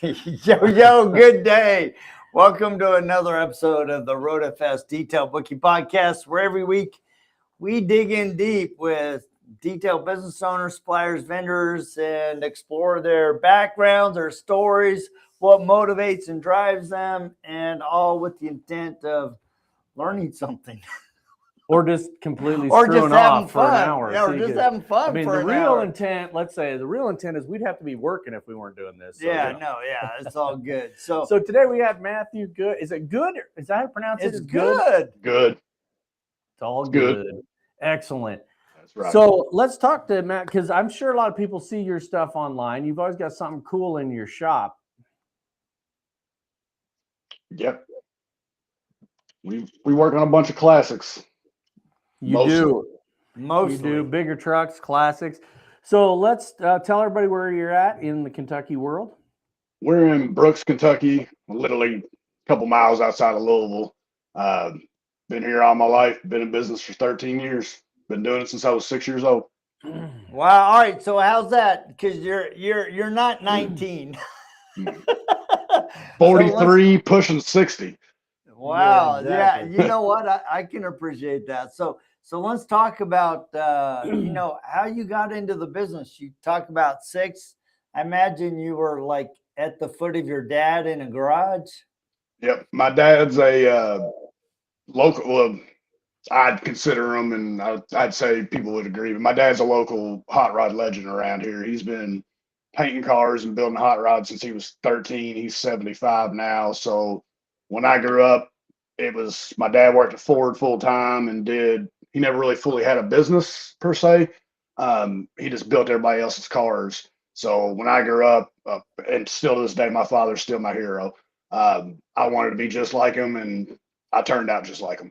Yo, good day. Welcome to another episode of the RoadFS DetailBookie podcast, where every week we dig in deep with detail business owners, suppliers, vendors, and explore their backgrounds, their stories, what motivates and drives them, and all with the intent of learning something. Or just completely screwing off for an hour. Yeah, or just having fun. I mean, the real intent, let's say, the real intent is we'd have to be working if we weren't doing this. So, it's all good. So today we have Matthew Goode. Is it Goode? Is that how you pronounce it? It's good. Good. It's all good. Excellent. That's right. So let's talk to Matt, because I'm sure a lot of people see your stuff online. You've always got something cool in your shop. Yep. We work on a bunch of classics. Mostly. Mostly. You do bigger trucks, classics. So let's tell everybody where you're at in the Kentucky world. We're in Brooks, Kentucky, literally a couple miles outside of Louisville. Been here all my life. Been in business for 13 years. Been doing it since I was 6 years old. Wow. All right. So how's that? Because you're not 19. 43, pushing 60. Wow. Yeah, exactly. You know what? I can appreciate that. So let's talk about, how you got into the business. You talk about 6. I imagine you were like at the foot of your dad in a garage. Yep. My dad's a local, well, I'd consider him, and I'd say people would agree, but my dad's a local hot rod legend around here. He's been painting cars and building hot rods since he was 13. He's 75 now. So when I grew up, it was my dad worked at Ford full time and he never really fully had a business per se. He just built everybody else's cars. So when I grew up, and still to this day, my father's still my hero. I wanted to be just like him, and I turned out just like him.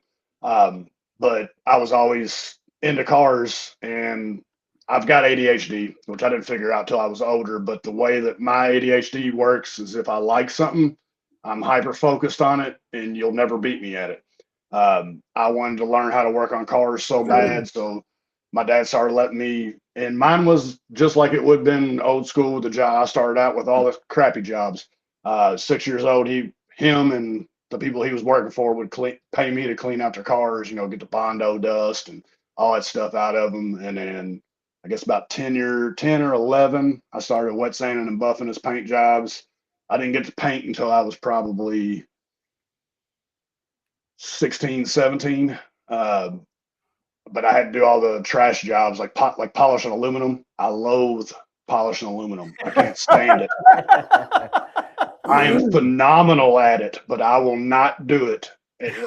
But I was always into cars, and I've got ADHD, which I didn't figure out till I was older. But the way that my ADHD works is if I like something, I'm hyper focused on it, and you'll never beat me at it. I wanted to learn how to work on cars so bad. So my dad started letting me, and mine was just like it would have been old school with the job. I started out with all the crappy jobs. 6 years old, him and the people he was working for would pay me to clean out their cars, get the Bondo dust and all that stuff out of them. And then I guess about 10 or 11, I started wet sanding and buffing his paint jobs. I didn't get to paint until I was probably 16, 17. But I had to do all the trash jobs, like polishing aluminum. I loathe polishing aluminum. I can't stand it. I am phenomenal at it, but I will not do it.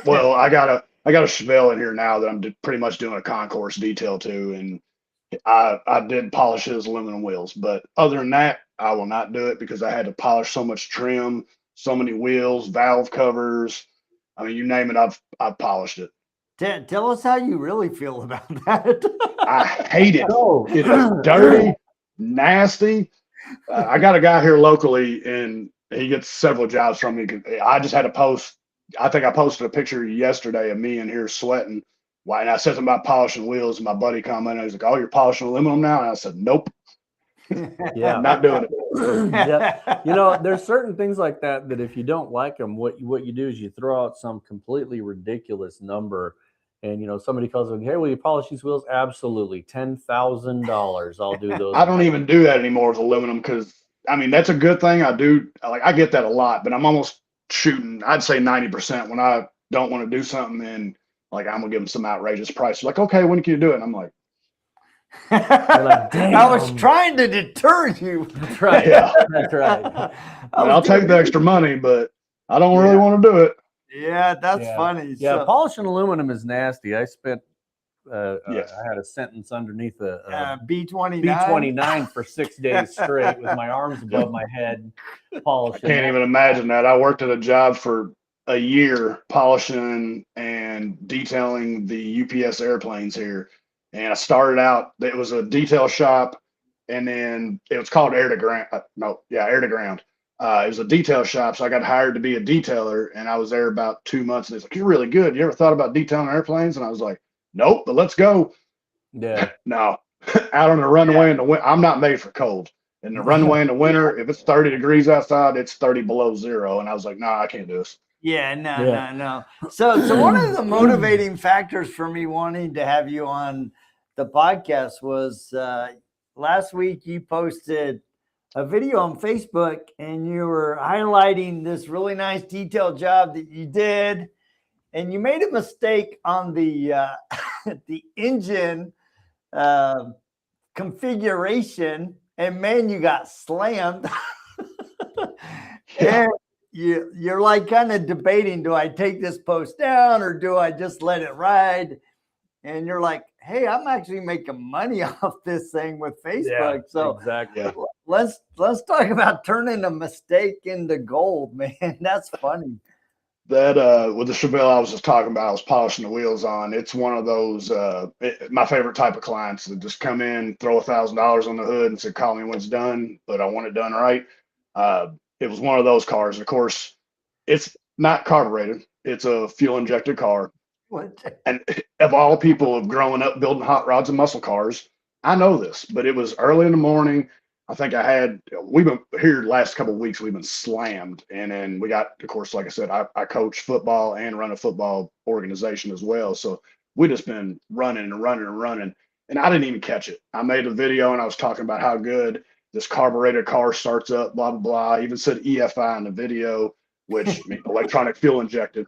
Well, I got a Chevelle in here now that I'm pretty much doing a concourse detail to, and I did polish his aluminum wheels. But other than that, I will not do it because I had to polish so much trim, so many wheels, valve covers. I mean, you name it, I've polished it. Tell us how you really feel about that. I hate it. It's dirty, nasty. I got a guy here locally, and he gets several jobs from me. I just had to post. I think I posted a picture yesterday of me in here sweating. And I said something about polishing wheels, and my buddy commented. He was like, "Oh, you're polishing aluminum now?" And I said, "Nope." Yeah, I'm not doing it. Yeah. There's certain things like that if you don't like them, what you do is you throw out some completely ridiculous number, and somebody calls them, "Hey, will you polish these wheels?" Absolutely, $10,000. I'll do those. I don't even do that anymore with aluminum because I mean that's a good thing. I do I get that a lot, but I'm almost shooting. I'd say 90% when I don't want to do something, and like I'm gonna give them some outrageous price. Like, okay, when can you do it? And I'm like. I was trying to deter you. That's right. Yeah. That's right. I'll take the extra money, but I don't really want to do it. Yeah, that's funny. Yeah, so, polishing aluminum is nasty. I spent Yes. I had a sentence underneath a B29. B29 for 6 days straight with my arms above my head polishing. I can't even imagine that. I worked at a job for a year polishing and detailing the UPS airplanes here. And I started out, it was a detail shop, and then it was called Air to Ground. Air to Ground. It was a detail shop, so I got hired to be a detailer, and I was there about 2 months. And he's like, "You're really good. You ever thought about detailing airplanes?" And I was like, "Nope, but let's go." Yeah. No, out on the runway in the wind. I'm not made for cold. And the runway in the winter, if it's 30 degrees outside, it's 30 below zero. And I was like, nah, I can't do this. Yeah, no. So one of the motivating factors for me wanting to have you on the podcast was last week you posted a video on Facebook and you were highlighting this really nice detailed job that you did, and you made a mistake on the the engine configuration, and man, you got slammed. And you're like kind of debating, do I take this post down or do I just let it ride? And you're like, hey, I'm actually making money off this thing with Facebook. Yeah, so exactly. let's talk about turning a mistake into gold, man. That's funny. That with the Chevelle I was just talking about, I was polishing the wheels on. It's one of those my favorite type of clients that just come in, throw $1,000 on the hood and say, call me when it's done, but I want it done right. It was one of those cars. Of course, it's not carbureted. It's a fuel injected car. And of all people have grown up building hot rods and muscle cars, I know this, but it was early in the morning. I think we've been here the last couple of weeks, we've been slammed. And then we got, of course, like I said, I coach football and run a football organization as well. So we just been running and running and running. And I didn't even catch it. I made a video and I was talking about how good this carbureted car starts up, blah, blah, blah. I even said EFI in the video, which means electronic fuel injected.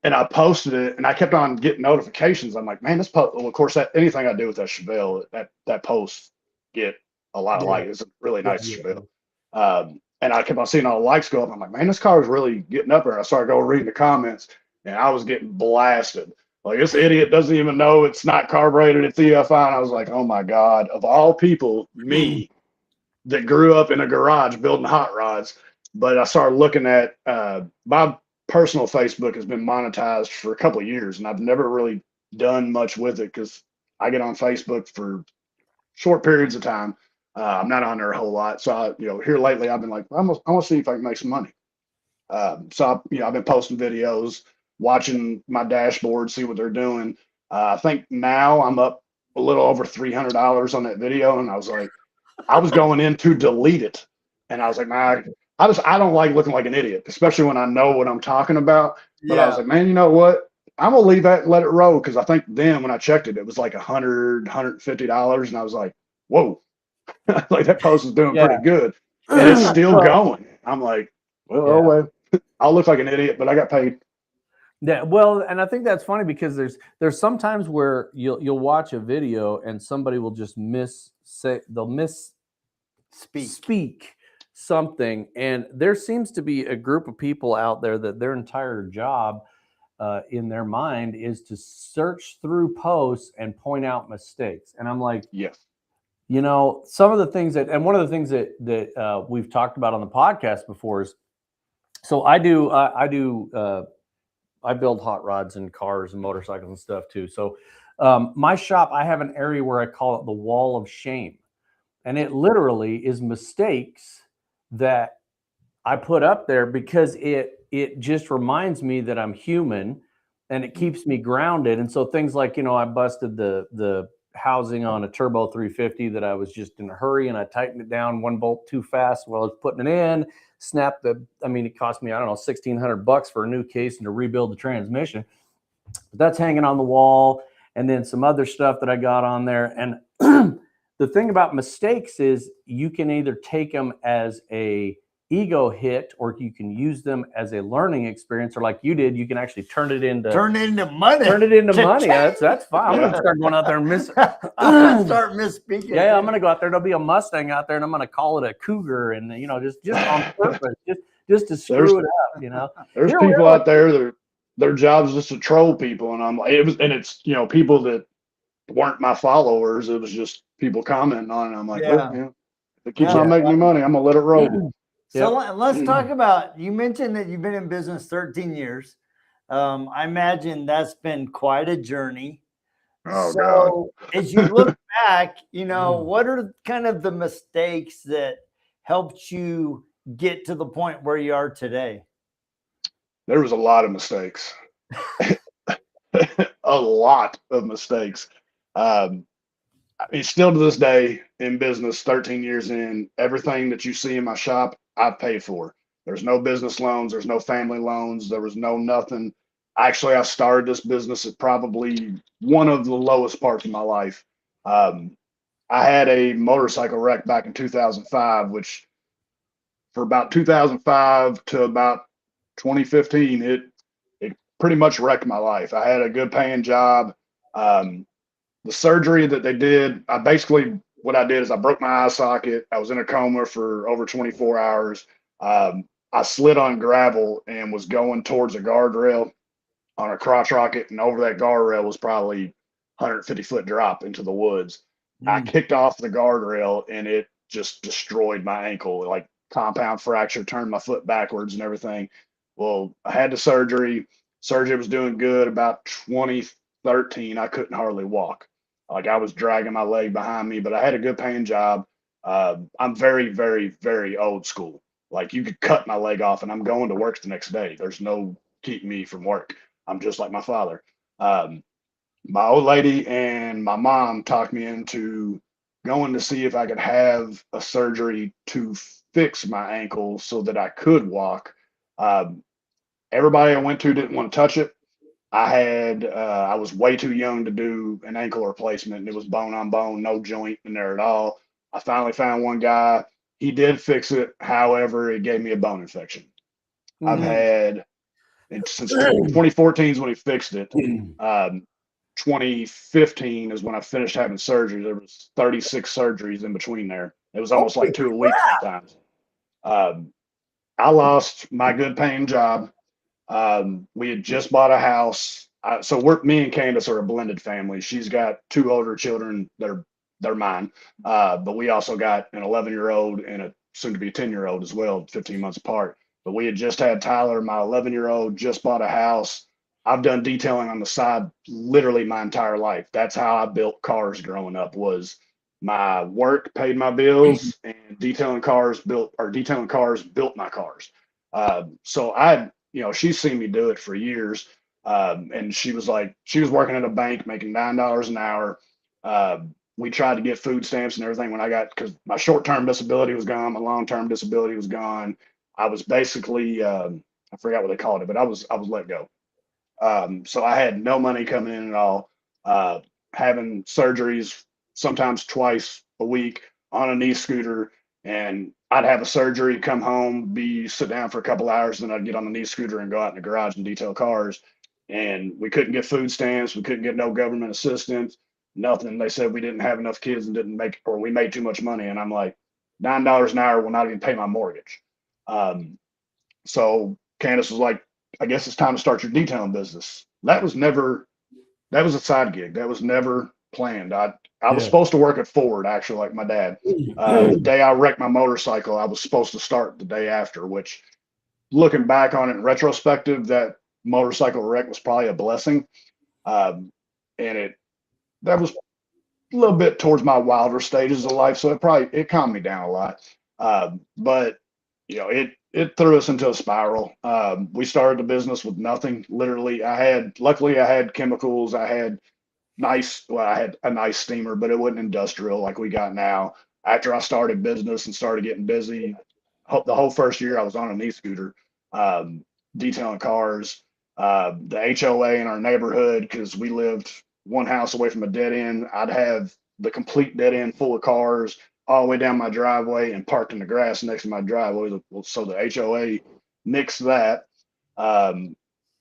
And I posted it and I kept on getting notifications. I'm like, man, this post, well, of course, anything I do with that Chevelle, that post get a lot of likes. It's a really nice Chevelle. And I kept on seeing all the likes go up. I'm like, man, this car is really getting up there. I started going reading the comments and I was getting blasted. Like, this idiot doesn't even know it's not carbureted, it's EFI. And I was like, oh my God, of all people, me that grew up in a garage building hot rods. But I started looking at my personal Facebook has been monetized for a couple of years, and I've never really done much with it because I get on Facebook for short periods of time. I'm not on there a whole lot. So, here lately I've been like, I want to see if I can make some money. So, I've been posting videos, watching my dashboard, see what they're doing. I think now I'm up a little over $300 on that video. And I was like, I was going in to delete it. And I was like, man, I don't like looking like an idiot, especially when I know what I'm talking about. But I was like, man, you know what? I'm going to leave that and let it roll. Because I think then when I checked it, it was like $150. And I was like, whoa, like that post is doing pretty good. And it's still going. I'm like, well, I'll look like an idiot, but I got paid. Yeah, well, and I think that's funny because there's sometimes where you'll watch a video and somebody will just speak something, and there seems to be a group of people out there that their entire job in their mind is to search through posts and point out mistakes. And I'm like, yes, some of the things and one of the things that we've talked about on the podcast before is, so I build hot rods and cars and motorcycles and stuff too. So my shop, I have an area where I call it the wall of shame. And it literally is mistakes that I put up there because it just reminds me that I'm human and it keeps me grounded. And so things like, I busted the housing on a turbo 350 that I was just in a hurry and I tightened it down one bolt too fast while I was putting it in, it cost me, I don't know, $1,600 for a new case and to rebuild the transmission. But that's hanging on the wall. And then some other stuff that I got on there. And the thing about mistakes is you can either take them as a ego hit or you can use them as a learning experience, or like you did, you can actually turn it into money. That's fine. I'm gonna start going out there and start misspeaking. Yeah, I'm gonna go out there. There'll be a Mustang out there and I'm gonna call it a Cougar, and just on purpose, just to screw it up. There's people out there their job is just to troll people, and I'm like, it's people that weren't my followers. It was just people commenting on it. I'm like, if it keeps on making me money, I'm gonna let it roll. So let's talk about, you mentioned that you've been in business 13 years. I imagine that's been quite a journey. God. As you look back, what are kind of the mistakes that helped you get to the point where you are today? There was a lot of mistakes. A lot of mistakes. It's still to this day in business, 13 years in, everything that you see in my shop, I pay for. There's no business loans. There's no family loans. There was no nothing. Actually, I started this business at probably one of the lowest parts of my life. Um, I had a motorcycle wreck back in 2005, which for about 2005 to about 2015, it pretty much wrecked my life. I had a good paying job. Um, the surgery that they did, I basically, what I did is I broke my eye socket. I was in a coma for over 24 hours. I slid on gravel and was going towards a guardrail on a crotch rocket, and over that guardrail was probably 150-foot drop into the woods. I kicked off the guardrail and it just destroyed my ankle, like compound fracture, turned my foot backwards and everything. Well, I had the surgery. Surgery was doing good. About 2013, I couldn't hardly walk. Like I was dragging my leg behind me, but I had a good paying job. I'm very, very, very old school. Like you could cut my leg off and I'm going to work the next day. There's no keeping me from work. I'm just like my father. My old lady and my mom talked me into going to see if I could have a surgery to fix my ankle so that I could walk. Um, Everybody I went to didn't want to touch it. I was way too young to do an ankle replacement, and it was bone on bone, no joint in there at all. I finally found one guy. He did fix it. However, it gave me a bone infection. I've had and since 2014 is when he fixed it. 2015 is when I finished having surgery. There was 36 surgeries in between there. It was almost like 2 a week sometimes. I lost my good paying job. We had just bought a house. So me and Candace are a blended family. She's got 2 older children that they're mine. But we also got an 11-year-old and a soon to be 10-year-old as well, 15 months apart. But we had just had Tyler, my 11-year-old, just bought a house. I've done detailing on the side literally my entire life. That's how I built cars growing up, was my work paid my bills and detailing cars built my cars. So she's seen me do it for years. And she was working at a bank making $9 an hour. We tried to get food stamps and everything because my short-term disability was gone, my long-term disability was gone. I was basically, I forgot what they called it, but I was let go. So I had no money coming in at all, having surgeries sometimes twice a week on a knee scooter. And I'd have a surgery, come home, sit down for a couple hours, then I'd get on the knee scooter and go out in the garage and detail cars. And we couldn't get food stamps. We couldn't get no government assistance, nothing. They said we didn't have enough kids and we made too much money. And I'm like, $9 an hour will not even pay my mortgage. So Candace was like, I guess it's time to start your detailing business. That was a side gig. That was never planned. I was supposed to work at Ford, actually, like my dad. The day I wrecked my motorcycle, I was supposed to start the day after, which, looking back on it in retrospective, that motorcycle wreck was probably a blessing. And that was a little bit towards my wilder stages of life. So it calmed me down a lot. But it threw us into a spiral. We started the business with nothing. Literally, luckily I had chemicals. I had a nice steamer, but it wasn't industrial like we got now. After I started business and started getting busy, the whole first year I was on a knee scooter, detailing cars. The HOA in our neighborhood, because we lived one house away from a dead end, I'd have the complete dead end full of cars all the way down my driveway and parked in the grass next to my driveway. So the HOA nixed that.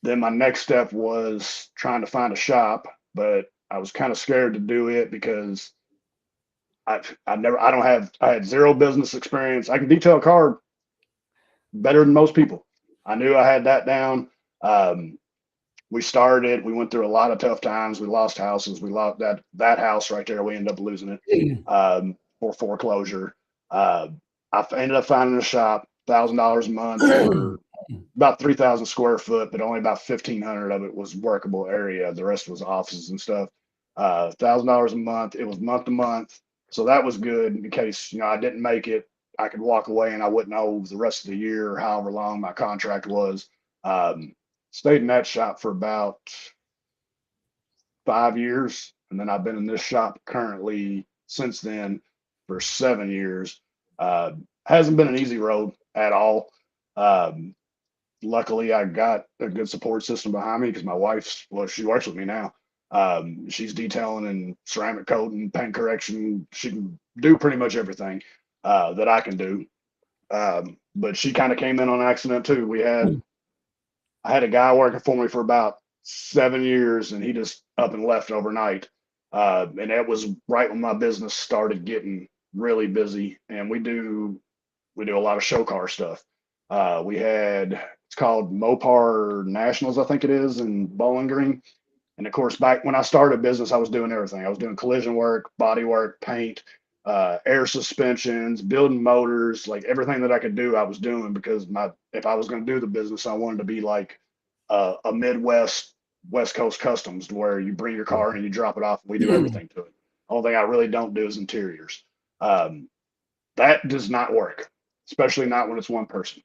Then my next step was trying to find a shop, but I was kind of scared to do it because I had zero business experience. I can detail a car better than most people. I knew I had that down. We went through a lot of tough times. We lost houses. We lost that house right there. We ended up losing it for foreclosure. I ended up finding a shop, $1,000 a month for about 3,000 square foot, but only about 1,500 of it was workable area. The rest was offices and stuff. $1,000 a month. It was month to month. So that was good in case, I didn't make it. I could walk away and I wouldn't owe the rest of the year or however long my contract was. Stayed in that shop for about 5 years. And then I've been in this shop currently since then for 7 years. Hasn't been an easy road at all. Luckily, I got a good support system behind me because my wife's, well, she works with me now. She's detailing and ceramic coating, paint correction. She can do pretty much everything that I can do. But she kind of came in on accident too. I had a guy working for me for about 7 years, and he just up and left overnight. And that was right when my business started getting really busy. And we do a lot of show car stuff. It's called Mopar Nationals, I think it is, in Bowling Green. And of course, back when I started business, I was doing everything. I was doing collision work, body work, paint, air suspensions, building motors, like everything that I could do, I was doing because if I was going to do the business, I wanted to be like a Midwest, West Coast customs, to where you bring your car and you drop it off and we do everything to it. The only thing I really don't do is interiors. That does not work, especially not when it's one person.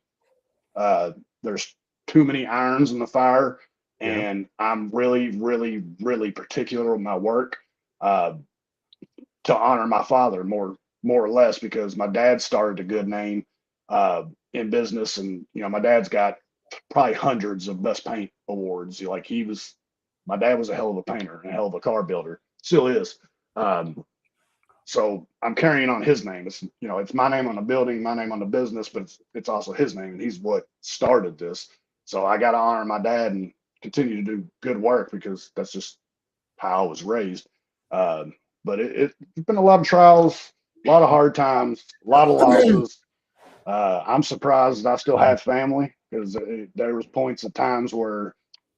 There's too many irons in the fire, and I'm really, really, really particular with my work to honor my father more or less, because my dad started a good name in business, and my dad's got probably hundreds of best paint awards. My dad was a hell of a painter and a hell of a car builder, still is. So I'm carrying on his name. It's my name on the building, my name on the business, but it's also his name, and he's what started this. So I got to honor my dad and continue to do good work because that's just how I was raised. But it's been a lot of trials, a lot of hard times, a lot of losses. I'm surprised I still have family, because there was points at times where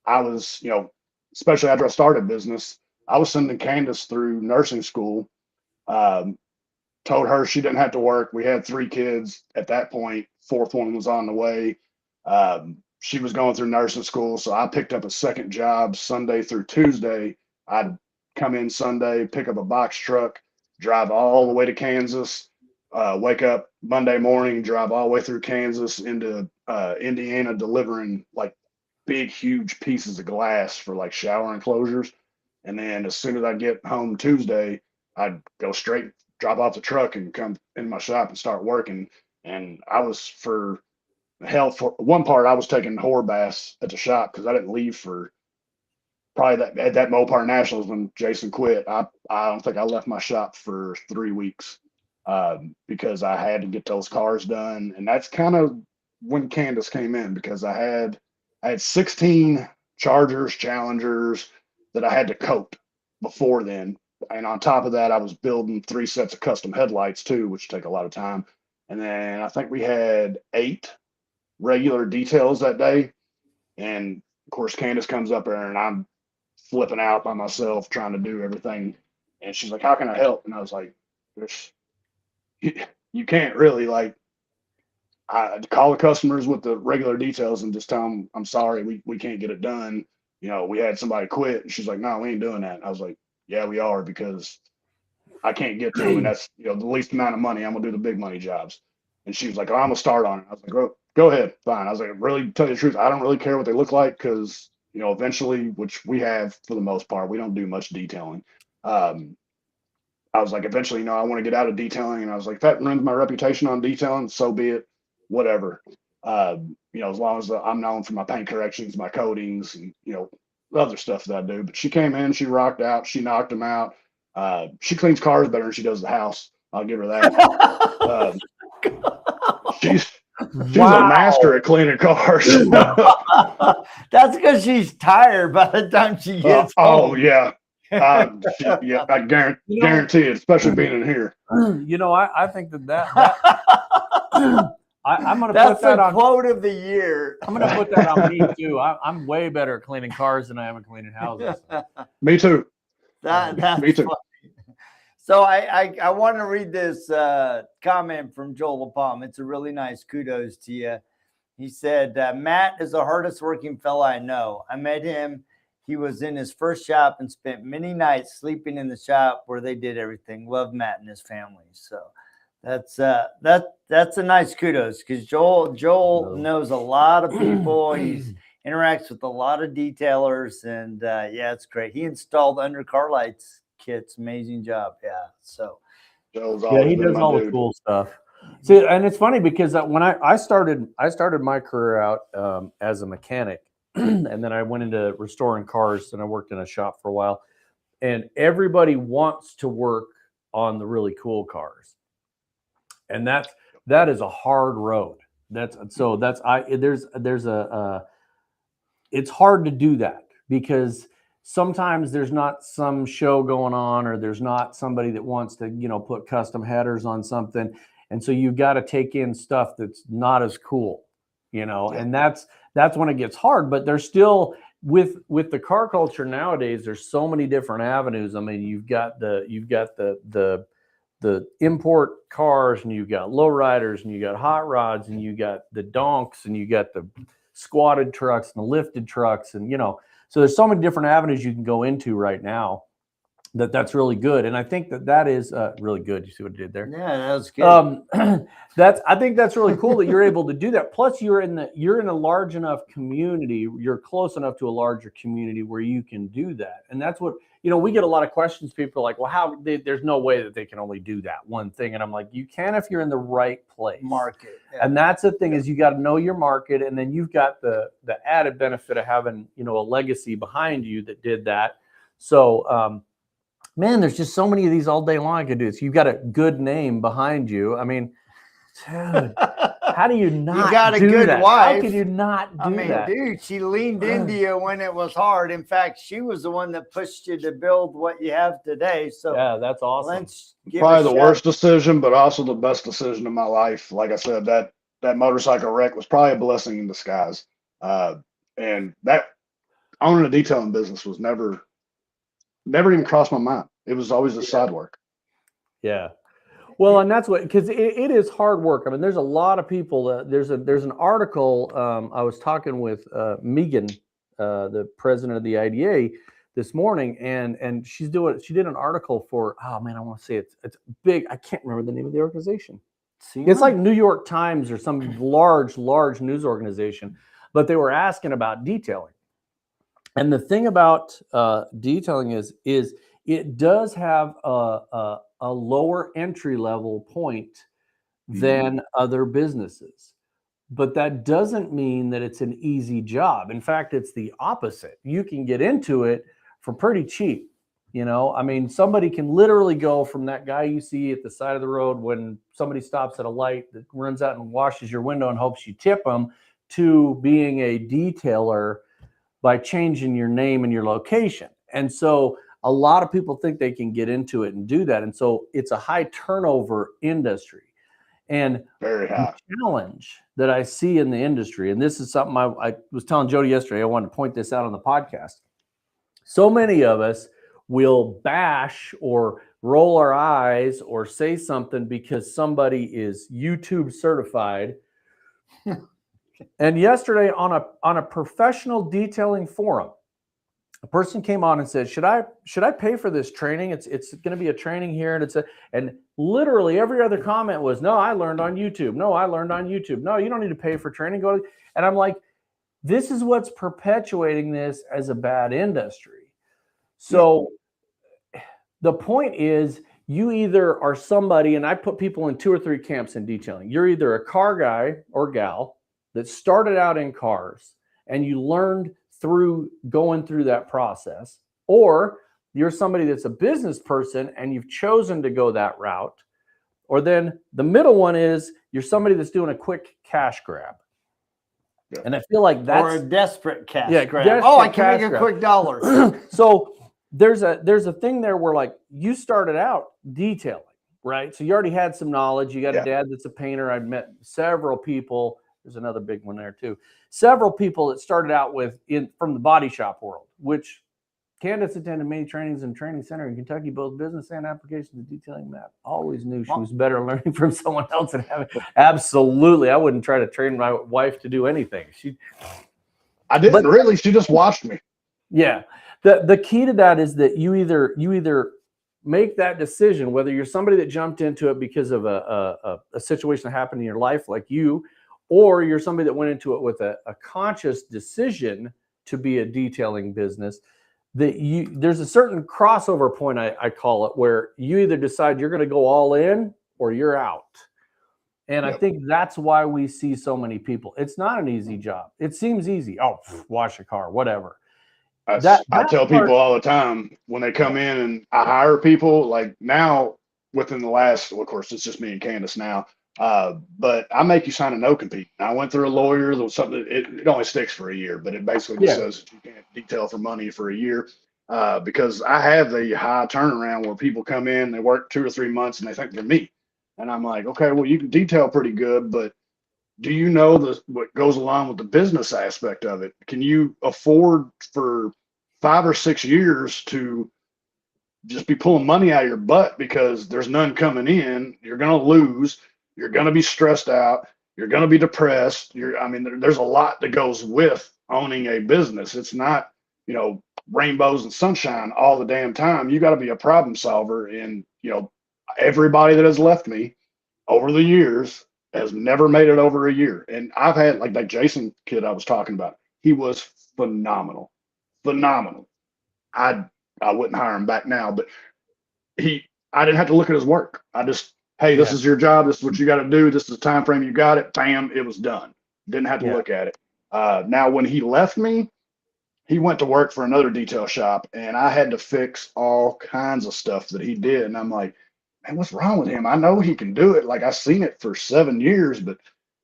I was, especially after I started business, I was sending Candace through nursing school. Told her she didn't have to work. We had 3 kids at that point. 4th one was on the way. She was going through nursing school, so I picked up a second job Sunday through Tuesday. I'd come in Sunday, pick up a box truck, drive all the way to Kansas, wake up Monday morning, drive all the way through Kansas into Indiana, delivering like big, huge pieces of glass for like shower enclosures. And then as soon as I get home Tuesday, I'd go straight, drop off the truck and come in my shop and start working. And I was, for one part, I was taking whore baths at the shop because I didn't leave for probably at that Mopar Nationals when Jason quit. I don't think I left my shop for 3 weeks because I had to get those cars done. And that's kind of when Candace came in, because I had 16 Chargers, Challengers that I had to coat before then. And on top of that, I was building 3 sets of custom headlights too, which take a lot of time. And then I think we had 8 regular details that day. And of course, Candace comes up there and I'm flipping out by myself trying to do everything. And she's like, "How can I help?" And I was like, you can't really, like, I call the customers with the regular details and just tell them, "I'm sorry, we can't get it done. We had somebody quit." And she's like, "No, we ain't doing that." And I was like, "Yeah, we are, because I can't get to them, and that's the least amount of money. I'm gonna do the big money jobs." And she was like, "Oh, I'm gonna start on it." I was like, "Oh, go ahead, fine." I was like, "Really, tell you the truth, I don't really care what they look like, because eventually, which we have for the most part, we don't do much detailing." I was like, eventually, I want to get out of detailing, and I was like, if that ruins my reputation on detailing, so be it, whatever. As long as I'm known for my paint corrections, my coatings, and other stuff that I do. But she came in, she rocked out, she knocked them out. She cleans cars better than she does the house. I'll give her that. She's a master at cleaning cars. That's because she's tired by the time she gets home. Oh yeah. I guarantee it, especially being in here. I think that I'm going to put that on quote of the year. I'm going to put that on me too. I'm way better at cleaning cars than I am at cleaning houses. Me too. That's me too. Funny. So I want to read this comment from Joel LaPalm. It's a really nice kudos to you. He said, "Matt is the hardest working fella I know. I met him. He was in his first shop and spent many nights sleeping in the shop where they did everything. Love Matt and his family." So that's a nice kudos, because Joel knows a lot of people. He interacts with a lot of detailers, and yeah, it's great. He installed under car lights kits. Amazing job. Yeah. So Joe's Yeah, always he been does my all the dude. cool stuff. See, and it's funny because when I started my career out as a mechanic, and then I went into restoring cars, and I worked in a shop for a while. And everybody wants to work on the really cool cars, and that is a hard road. It's hard to do that because sometimes there's not some show going on, or there's not somebody that wants to, put custom headers on something. And so you've got to take in stuff that's not as cool, and that's when it gets hard. But there's still, with the car culture nowadays, there's so many different avenues. I mean, you've got the import cars, and you've got lowriders, and you got hot rods, and you got the donks, and you got the squatted trucks and the lifted trucks, and so there's so many different avenues you can go into right now. That's really good, and I think that is really good. You see what I did there? Yeah, that was good. I think that's really cool that you're able to do that. Plus, you're in a large enough community. You're close enough to a larger community where you can do that, and that's what we get a lot of questions. People are like, "Well, there's no way that they can only do that one thing," and I'm like, "You can if you're in the right place." Market, and that's the thing is you got to know your market, and then you've got the added benefit of having a legacy behind you that did that. So. Man, there's just so many of these all day long I could do. So you've got a good name behind you. I mean, dude, how do you not you got a do good that? wife. How could you not do that? Dude, she leaned into you when it was hard. In fact, she was the one that pushed you to build what you have today. So yeah, that's awesome. Let's give Probably the worst decision, but also the best decision of my life. Like I said, that motorcycle wreck was probably a blessing in disguise. And that owning a detailing business was never even crossed my mind. It was always a side work. Yeah. Well, and that's because it is hard work. I mean, there's a lot of people. There's an article. I was talking with Megan, the president of the IDA, this morning, and she did an article for, oh man, I want to say it's big. I can't remember the name of the organization. It's like New York Times or some large news organization, but they were asking about detailing. And the thing about detailing is it does have a lower entry level point than other businesses, but that doesn't mean that it's an easy job. In fact, it's the opposite. You can get into it for pretty cheap. I mean, somebody can literally go from that guy you see at the side of the road when somebody stops at a light that runs out and washes your window and hopes you tip them, to being a detailer by changing your name and your location. And so a lot of people think they can get into it and do that. And so it's a high turnover industry. And very high. The challenge that I see in the industry, and this is something I was telling Jody yesterday, I wanted to point this out on the podcast. So many of us will bash or roll our eyes or say something because somebody is YouTube certified. And yesterday on a professional detailing forum, a person came on and said, should I pay for this training? It's going to be a training here, and literally every other comment was, no, I learned on YouTube. No, I learned on YouTube. No, you don't need to pay for training. And I'm like, this is what's perpetuating this as a bad industry. So the point is, you either are somebody, and I put people in 2 or 3 camps in detailing. You're either a car guy or gal that started out in cars and you learned through going through that process, or you're somebody that's a business person and you've chosen to go that route, or then the middle one is you're somebody that's doing a quick cash grab. Yeah. And I feel like that's or a desperate cash grab. I can make a quick dollar. So there's a thing there where, like, you started out detailing, right? So you already had some knowledge. You got a dad that's a painter. I've met several people. There's another big one there too. Several people that started out from the body shop world, which Candace attended many trainings in training center in Kentucky, both business and applications of detailing. That always knew she was better learning from someone else and having. Absolutely, I wouldn't try to train my wife to do anything. I didn't really. She just watched me. Yeah, the key to that is that you either make that decision, whether you're somebody that jumped into it because of a situation that happened in your life, like you. Or you're somebody that went into it with a conscious decision to be a detailing business. there's a certain crossover point, I call it, where you either decide you're going to go all in or you're out. And I think that's why we see so many people. It's not an easy job. It seems easy. Oh, wash a car, whatever. I tell people all the time when they come in and I hire people, like now within the last, well, of course, it's just me and Candace now. But I make you sign a no compete. I went through a lawyer. There was something. It only sticks for a year, but it basically just says that you can't detail for money for a year. Because I have the high turnaround where people come in, they work 2 or 3 months, and they think they're me. And I'm like, okay, well, you can detail pretty good, but do you know what goes along with the business aspect of it? Can you afford for 5 or 6 years to just be pulling money out of your butt because there's none coming in? You're going to lose. You're going to be stressed out. You're going to be depressed. There's a lot that goes with owning a business. It's not, rainbows and sunshine all the damn time. You got to be a problem solver. And, everybody that has left me over the years has never made it over a year. And I've had like that Jason kid I was talking about. He was phenomenal. I wouldn't hire him back now, but I didn't have to look at his work. I just, hey, this is your job. This is what you got to do. This is the time frame you got it. Bam, it was done. Didn't have to look at it. Now, when he left me, he went to work for another detail shop, and I had to fix all kinds of stuff that he did. And I'm like, man, what's wrong with him? I know he can do it. Like, I've seen it for 7 years, but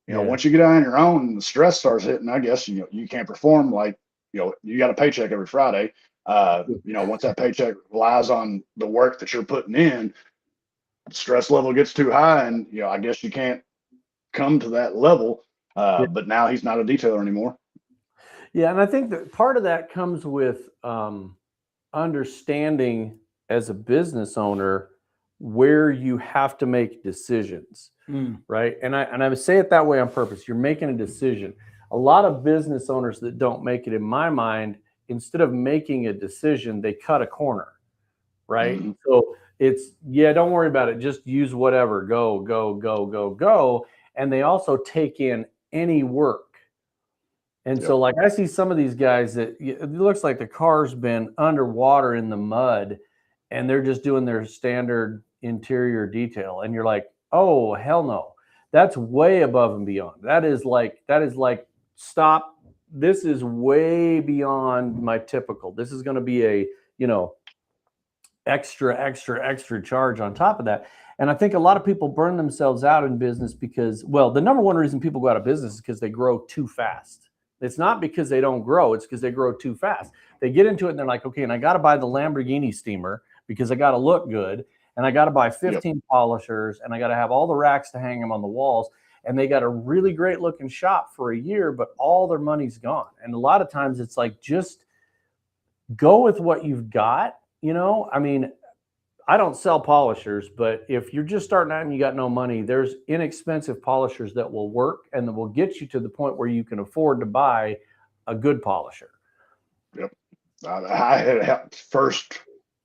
once you get out on your own and the stress starts hitting, I guess you can't perform like you got a paycheck every Friday. Once that paycheck relies on the work that you're putting in, the stress level gets too high, and I guess you can't come to that level. But now he's not a detailer anymore. Yeah, and I think that part of that comes with understanding as a business owner where you have to make decisions, right? And I would say it that way on purpose. You're making a decision. A lot of business owners that don't make it, in my mind, instead of making a decision, they cut a corner, right? Mm-hmm. So it's, don't worry about it. Just use whatever, go. And they also take in any work. And so like I see some of these guys that it looks like the car's been underwater in the mud and they're just doing their standard interior detail. And you're like, oh, hell no. That's way above and beyond. That is like, stop. This is way beyond my typical. This is going to be a, extra charge on top of that. And I think a lot of people burn themselves out in business because, well, the number one reason people go out of business is because they grow too fast. It's not because they don't grow. It's because they grow too fast. They get into it and they're like, okay, and I got to buy the Lamborghini steamer because I got to look good. And I got to buy 15 polishers and I got to have all the racks to hang them on the walls. And they got a really great looking shop for a year, but all their money's gone. And a lot of times it's like, just go with what you've got. I don't sell polishers, but if you're just starting out and you got no money, there's inexpensive polishers that will work and that will get you to the point where you can afford to buy a good polisher. Yep. I had first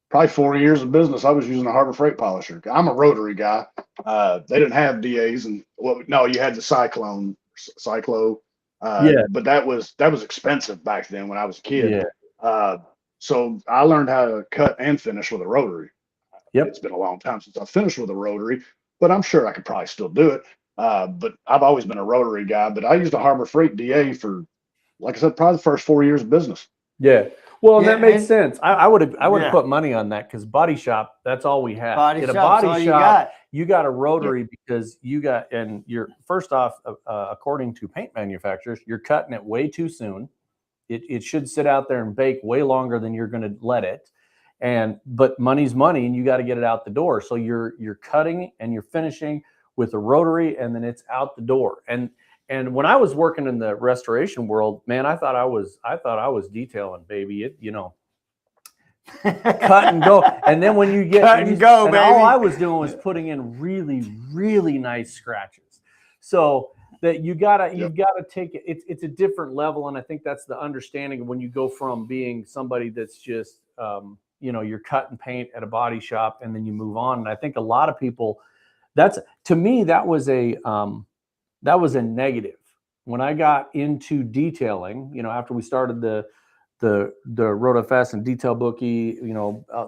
probably 4 years of business. I was using a Harbor Freight polisher. I'm a rotary guy. They didn't have DAs, and you had the Cyclo. But that was expensive back then when I was a kid. So I learned how to cut and finish with a rotary. It's been a long time since I finished with a rotary, but I'm sure I could probably still do it. But I've always been a rotary guy, but I used a Harbor Freight DA for, like I said, probably the first 4 years of business. Yeah. Well, that makes sense. I would have put money on that because body shop, that's all we have. In a body shop, you got a rotary because you're first off, according to paint manufacturers, you're cutting it way too soon. It should sit out there and bake way longer than you're going to let it. But money's money and you got to get it out the door. So you're cutting and you're finishing with a rotary and then it's out the door. And when I was working in the restoration world, man, I thought I was detailing, baby. Cut and go. And then when you get cut and go, baby. All I was doing was putting in really, really nice scratches. So that you've got to take it. It's a different level. And I think that's the understanding of when you go from being somebody that's just, you're cut and paint at a body shop and then you move on. And I think a lot of people, to me, that was a negative. When I got into detailing, after we started the RoadFS and DetailBookie,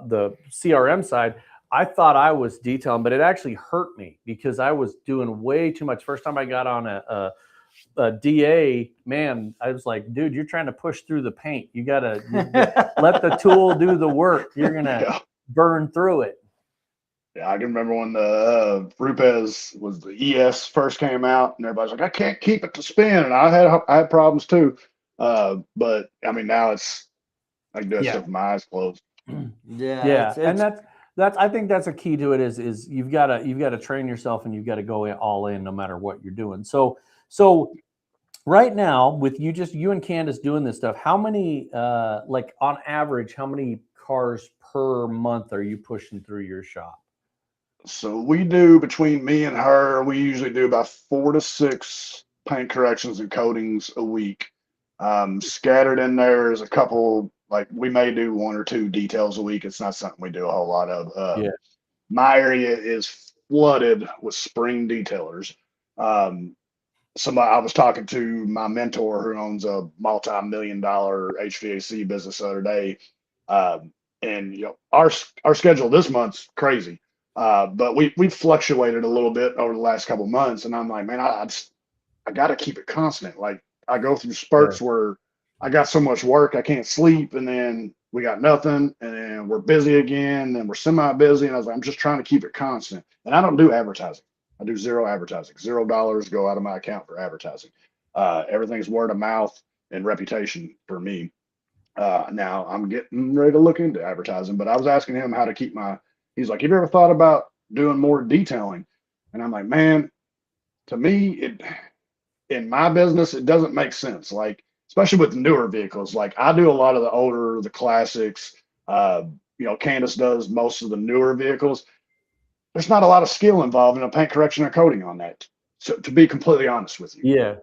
the CRM side, I thought I was detailing, but it actually hurt me because I was doing way too much. First time I got on a DA, man, I was like, dude, you're trying to push through the paint. You gotta let the tool do the work. You're gonna burn through it. Yeah, I can remember when the RoadFS was the ES first came out, and everybody's like, I can't keep it to spin, and I had problems too. But I mean, now it's I can do that stuff with my eyes closed. Yeah, and that's I think that's a key to it is you've got to train yourself and you've got to go all in no matter what you're doing. So right now with you and Candace doing this stuff, how many like on average, how many cars per month are you pushing through your shop? So we do, between me and her, we usually do about 4 to 6 paint corrections and coatings a week. Scattered in there is a couple, like we may do 1 or 2 details a week. It's not something we do a whole lot of. My area is flooded with spring detailers. I was talking to my mentor who owns a multi-million-dollar HVAC business the other day. And our schedule this month's crazy. But we fluctuated a little bit over the last couple of months, and I'm like, man, I got to keep it constant. Like I go through spurts where I got so much work I can't sleep, and then we got nothing, and then we're busy again, and we're semi-busy, and I was like, I'm just trying to keep it constant. And I don't do advertising. I do zero advertising. $0 go out of my account for advertising. Everything's word of mouth and reputation for me. Now I'm getting ready to look into advertising, but I was asking him how to keep he's like, have you ever thought about doing more detailing? And I'm like, man, to me, in my business, it doesn't make sense. Like, especially with newer vehicles, like I do a lot of the classics. Candace does most of the newer vehicles. There's not a lot of skill involved in a paint correction or coating on that. So to be completely honest with you,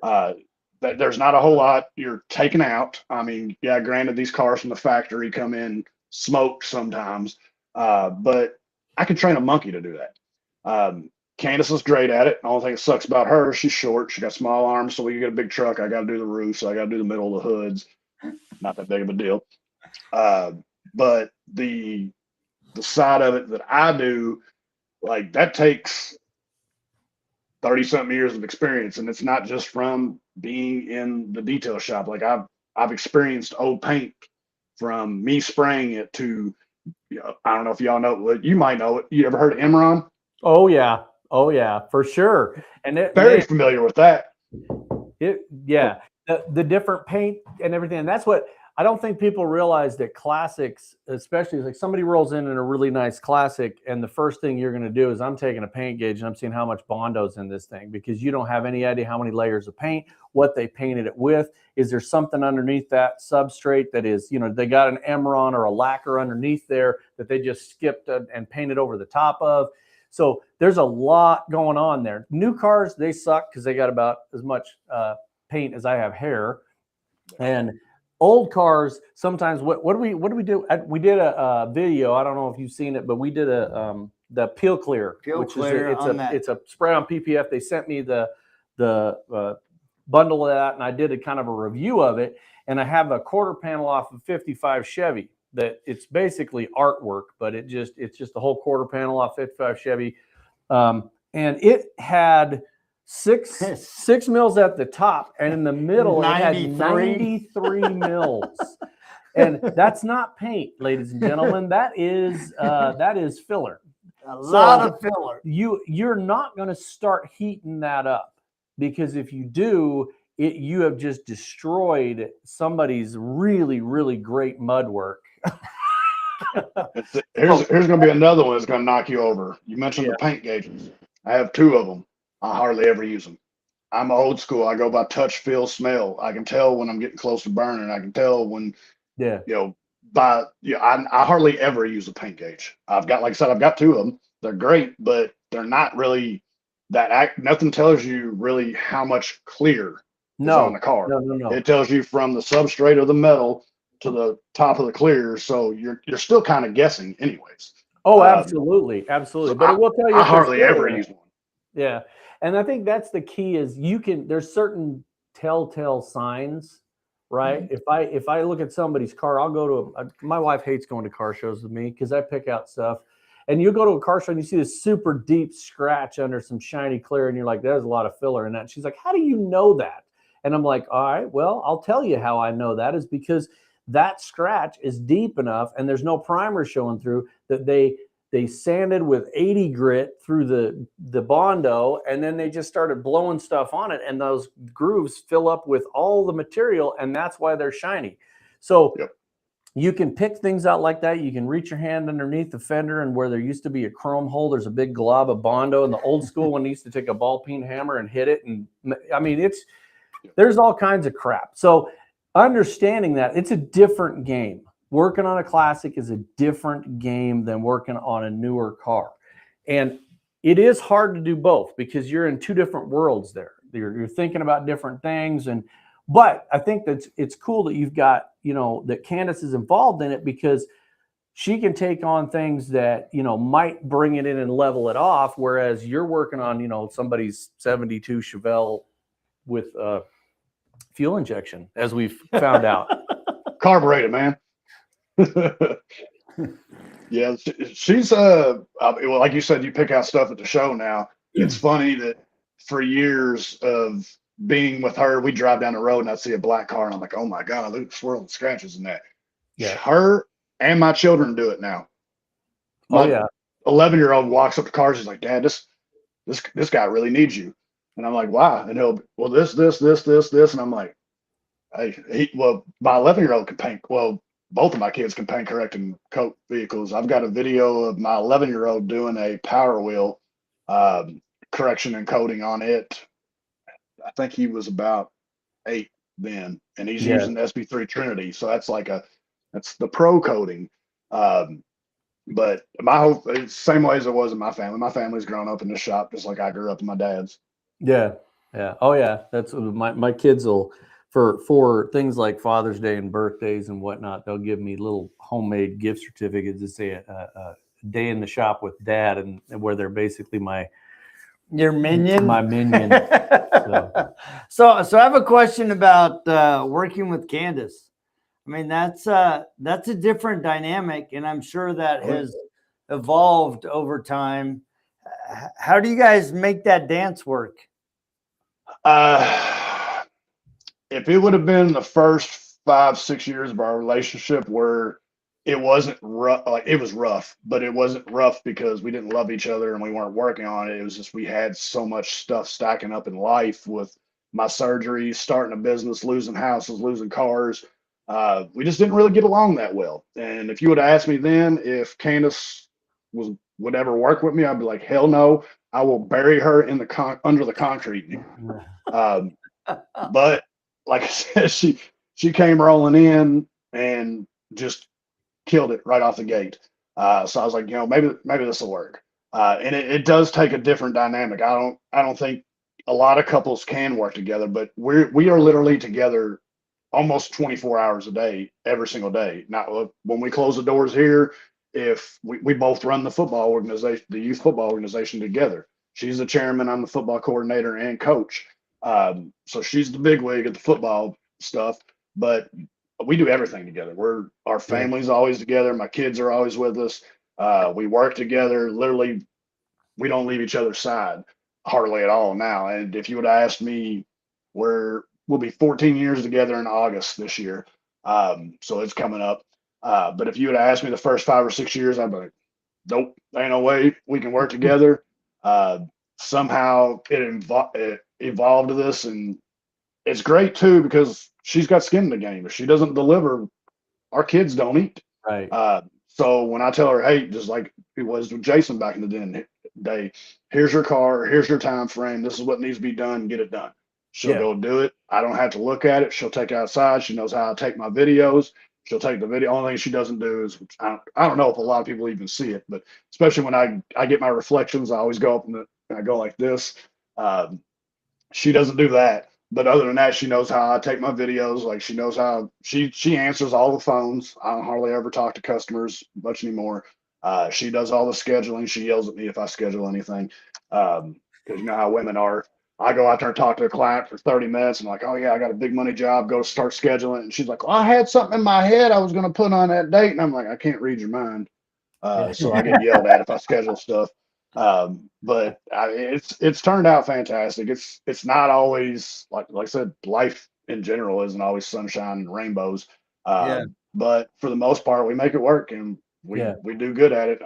there's not a whole lot you're taking out. I mean, yeah, granted, these cars from the factory come in smoked sometimes, but I could train a monkey to do that. Candace is great at it. The only thing that sucks about her, she's short. She got small arms, so we can get a big truck. I got to do the roof, so I got to do the middle of the hoods. Not that big of a deal. But the side of it that I do, like that takes 30-something years of experience, and it's not just from being in the detail shop. Like I've experienced old paint from me spraying it to, I don't know if y'all know, you might know it. You ever heard of Imran? Oh yeah, for sure. And very familiar with that. The different paint and everything. And that's what I don't think people realize, that classics, especially like somebody rolls in a really nice classic, and the first thing you're going to do is I'm taking a paint gauge and I'm seeing how much Bondo's in this thing, because you don't have any idea how many layers of paint, what they painted it with. Is there something underneath that substrate that is, they got an Emeron or a lacquer underneath there that they just skipped and painted over the top of. So there's a lot going on there. New cars, they suck because they got about as much paint as I have hair. And old cars, sometimes what do we do? We did a video. I don't know if you've seen it, but we did the Peel Clear, it's a spray on PPF. They sent me the bundle of that, and I did a kind of a review of it. And I have a quarter panel off of 55 Chevy that it's basically artwork, but it's just the whole quarter panel off 55 Chevy, and it had six mils at the top, and in the middle it had 93 mils. And that's not paint, ladies and gentlemen. That is filler. A lot of filler. You're not going to start heating that up, because if you do, you have just destroyed somebody's really, really great mud work. Here's going to be another one that's going to knock you over. You mentioned the paint gauges. I have 2 of them. I hardly ever use them. I'm old school. I go by touch, feel, smell. I can tell when I'm getting close to burning. I can tell when, I hardly ever use a paint gauge. Like I said, I've got 2 of them. They're great, but they're not really nothing tells you really how much clear is on the car. No. It tells you from the substrate of the metal to the top of the clear. So you're still kind of guessing anyways. Oh, absolutely. So but it will tell you. I hardly ever use one. Yeah. And I think that's the key is there's certain telltale signs right? If I look at somebody's car, I'll go to my wife hates going to car shows with me because I pick out stuff. And you go to a car show and you see this super deep scratch under some shiny clear, and you're like, there's a lot of filler in that. And she's like, how do you know that? And I'm like, all right, well, I'll tell you how I know that is because that scratch is deep enough and there's no primer showing through that they sanded with 80 grit through the Bondo, and then they just started blowing stuff on it, and those grooves fill up with all the material, and that's why they're shiny. So Yep. You can pick things out like that. You can reach your hand underneath the fender, and where there used to be a chrome hole, there's a big glob of Bondo. And the old school one used to take a ball peen hammer and hit it. And I mean, there's all kinds of crap. So understanding that it's a different game. Working on a classic is a different game than working on a newer car. And it is hard to do both because you're in two different worlds there. You're thinking about different things. But I think that it's cool that you've got, that Candace is involved in it because she can take on things that, might bring it in and level it off. Whereas you're working on, somebody's 72 Chevelle with fuel injection, as we've found out. Carburetor, man. Yeah, she's well, like you said, you pick out stuff at the show now. It's funny that for years of being with her, we drive down the road and I see a black car and I'm like, oh my God, look at the swirl and scratches in that. Yeah. Her and my children do it now. My 11-year-old walks up to cars, he's like, Dad, this guy really needs you. And I'm like, why? And he'll, well, this. And I'm like, hey, my 11-year-old can paint. Well, both of my kids can paint, correct, and coat vehicles. I've got a video of my 11-year-old doing a Power Wheel correction and coating on it. I think he was about 8 then, and he's using SB3 Trinity. So that's that's the pro coating. But my whole same way as it was in my family. My family's grown up in the shop just like I grew up in my dad's. Yeah. Oh yeah. That's my kids will for things like Father's Day and birthdays and whatnot. They'll give me little homemade gift certificates to say a day in the shop with Dad, and where they're basically your minion. My minion. So I have a question about working with Candace. I mean, that's a different dynamic, and I'm sure that has evolved over time. How do you guys make that dance work? If it would have been the first 5-6 years of our relationship where it wasn't rough, like it was rough, but it wasn't rough because we didn't love each other and we weren't working on it. It was just we had so much stuff stacking up in life with my surgery, starting a business, losing houses, losing cars. We just didn't really get along that well. And if you would have asked me then if Candace would ever work with me, I'd be like, hell no, I will bury her in under the concrete. But like I said, she came rolling in and just killed it right off the gate. So I was like, maybe this will work. And it does take a different dynamic. I don't think a lot of couples can work together, but we are literally together almost 24 hours a day, every single day. Now, when we close the doors here, if we both run the football organization, the youth football organization together. She's the chairman, I'm the football coordinator and coach. So she's the bigwig at the football stuff, but we do everything together. Our family's always together. My kids are always with us. We work together. Literally, we don't leave each other's side hardly at all now. And if you would have asked me, we'll be 14 years together in August this year. So it's coming up. But if you would have asked me the first 5 or 6 years, I'd be like, nope, ain't no way we can work together. Somehow it evolved to this, and it's great too because she's got skin in the game. If she doesn't deliver, our kids don't eat. Right. So when I tell her, hey, just like it was with Jason back in the day, here's your car, here's your time frame, this is what needs to be done, get it done. She'll go do it. I don't have to look at it. She'll take it outside. She knows how to take my videos. She'll take the video. Only thing she doesn't do is I don't know if a lot of people even see it, but especially when I get my reflections, I always go up and I go like this. She doesn't do that. But other than that, she knows how I take my videos. Like she knows how she answers all the phones. I don't hardly ever talk to customers much anymore. She does all the scheduling. She yells at me if I schedule anything. Because you know how women are. I go out there and talk to the client for 30 minutes and like, oh yeah, I got a big money job, go start scheduling. And she's like, well, I had something in my head I was going to put on that date. And I'm like, I can't read your mind. So I get yelled at if I schedule stuff. It's turned out fantastic. It's not always like I said, life in general isn't always sunshine and rainbows. Yeah. But for the most part, we make it work and we do good at it.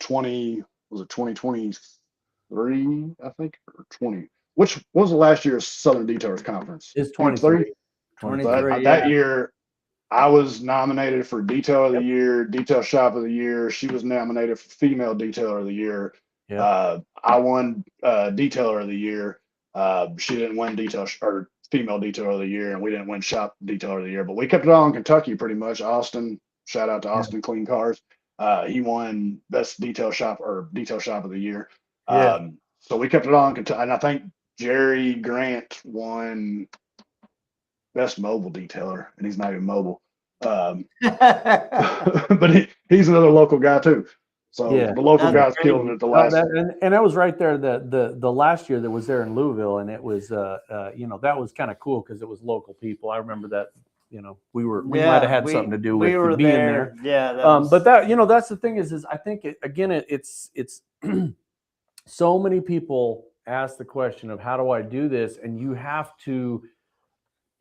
2023, I think, or 20. What was the last year's Southern Detailers Conference? It's 23. 23, That year, I was nominated for Detail of the Year, Detail Shop of the Year. She was nominated for Female Detailer of the Year. I won Detailer of the Year. She didn't win or Female Detailer of the Year, and we didn't win Shop Detailer of the Year. But we kept it all in Kentucky pretty much. Austin, shout out to Austin Clean Cars. He won Best Detail Shop of the Year. So we kept it on, and I think Jerry Grant won Best Mobile Detailer, and he's not even mobile. But he's another local guy too. So the local guys killed it at the last. And that was right there. The last year that was there in Louisville, and it was that was kind of cool because it was local people. I remember that. We might have had something to do with being there. Yeah. But that's the thing is I think it's so many people ask the question of how do I do this, and you have to.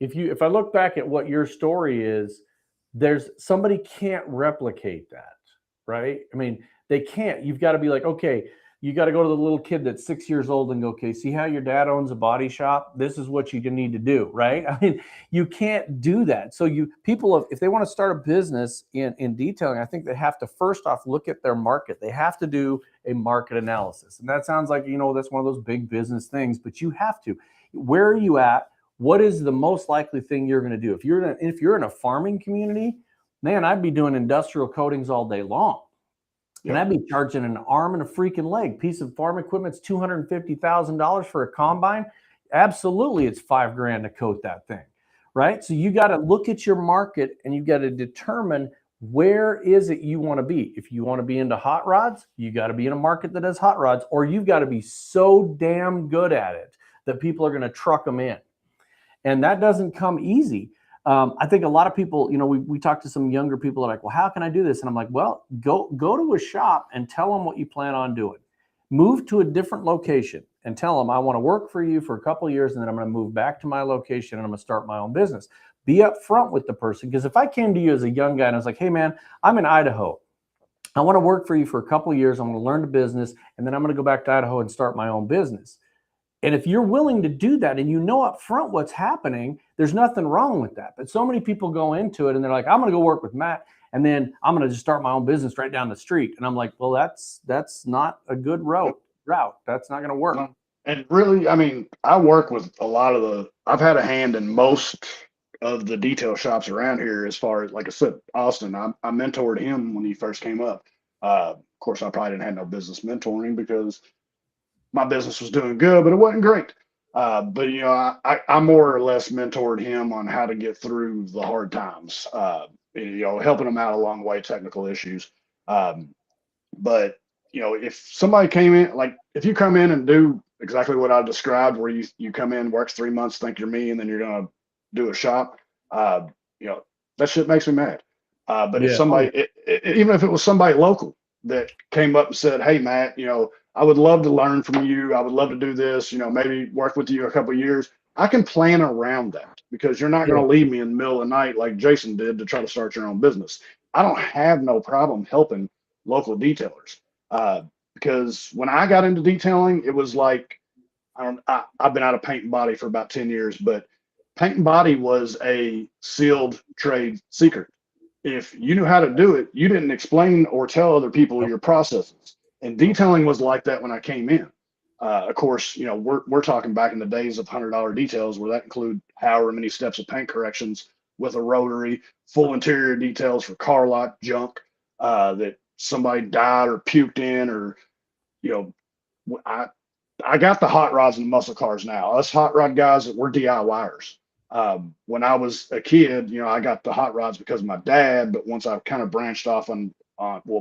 If I look back at what your story is, somebody can't replicate that, right? I mean, they can't. You've got to be like, okay, you got to go to the little kid that's 6 years old and go, okay, see how your dad owns a body shop? This is what you need to do, right? I mean, you can't do that. So if they want to start a business in detailing, I think they have to first off look at their market. They have to do a market analysis. And that sounds like, that's one of those big business things, but you have to. Where are you at? What is the most likely thing you're going to do? If you're in a farming community, man, I'd be doing industrial coatings all day long. And I'd be charging an arm and a freaking leg. Piece of farm equipment's $250,000 for a combine. Absolutely, it's $5,000 to coat that thing, right? So you got to look at your market and you got to determine where is it you want to be. If you want to be into hot rods, you got to be in a market that does hot rods, or you've got to be so damn good at it that people are going to truck them in. And that doesn't come easy. I think a lot of people, we talk to some younger people that are like, well, how can I do this? And I'm like, well, go to a shop and tell them what you plan on doing. Move to a different location and tell them I want to work for you for a couple of years, and then I'm going to move back to my location and I'm going to start my own business. Be upfront with the person, because if I came to you as a young guy and I was like, hey man, I'm in Idaho. I want to work for you for a couple of years. I'm going to learn the business, and then I'm going to go back to Idaho and start my own business. And if you're willing to do that and up front what's happening, there's nothing wrong with that. But so many people go into it and they're like, I'm going to go work with Matt, and then I'm going to just start my own business right down the street. And I'm like, well, that's not a good route. That's not going to work. And really, I mean, I work with I've had a hand in most of the detail shops around here. As far as, like I said, Austin, I mentored him when he first came up. Of course, I probably didn't have no business mentoring because my business was doing good, but it wasn't great. But I more or less mentored him on how to get through the hard times. Helping him out along the way, technical issues. But if somebody came in, like if you come in and do exactly what I described, where you come in, works 3 months, think you're me, and then you're gonna do a shop, that shit makes me mad. But if somebody, even if it was somebody local that came up and said, hey Matt, I would love to learn from you. I would love to do this, maybe work with you a couple of years. I can plan around that, because you're not going to leave me in the middle of the night like Jason did to try to start your own business. I don't have no problem helping local detailers. Because when I got into detailing, it was like, I've been out of paint and body for about 10 years, but paint and body was a sealed trade secret. If you knew how to do it, you didn't explain or tell other people your processes. And detailing was like that when I came in. Of course, we're talking back in the days of $100 details, where that include however many steps of paint corrections with a rotary, full interior details for car lot junk that somebody died or puked in, or I got the hot rods and the muscle cars now. Us hot rod guys, that we're DIYers. When I was a kid, I got the hot rods because of my dad, but once I kind of branched off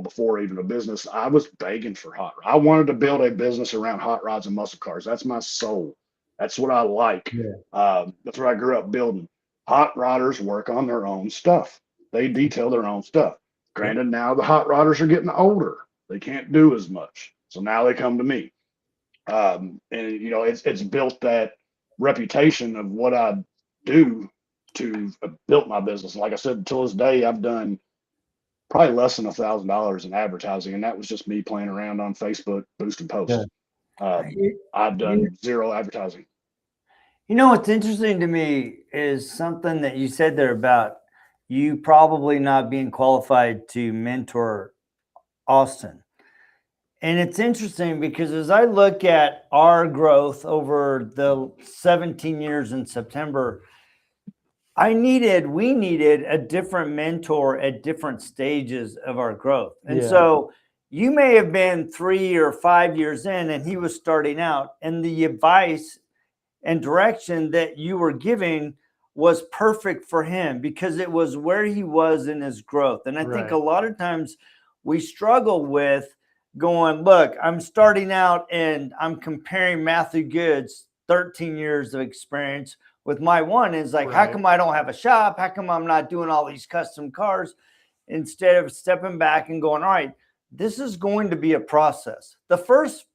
before even a business, I was begging for hot rods. I wanted to build a business around hot rods and muscle cars. That's my soul. That's what I like. That's what I grew up building. Hot rodders work on their own stuff. They detail their own stuff. Granted, now the hot rodders are getting older. They can't do as much. So now they come to me. And you know, it's built that reputation of what I do to build my business. Like I said, until this day, I've done probably less than $1,000 in advertising, and that was just me playing around on Facebook, boosting posts. I've done zero advertising. You know, what's interesting to me is something that you said there about you probably not being qualified to mentor Austin. And it's interesting because as I look at our growth over the 17 years in September, we needed a different mentor at different stages of our growth. And so you may have been 3 or 5 years in and he was starting out, and the advice and direction that you were giving was perfect for him because it was where he was in his growth. And I think a lot of times we struggle with going, look, I'm starting out and I'm comparing Matthew Goode's 13 years of experience with my one. Is like, how come I don't have a shop? How come I'm not doing all these custom cars? Instead of stepping back and going, all right, this is going to be a process. The first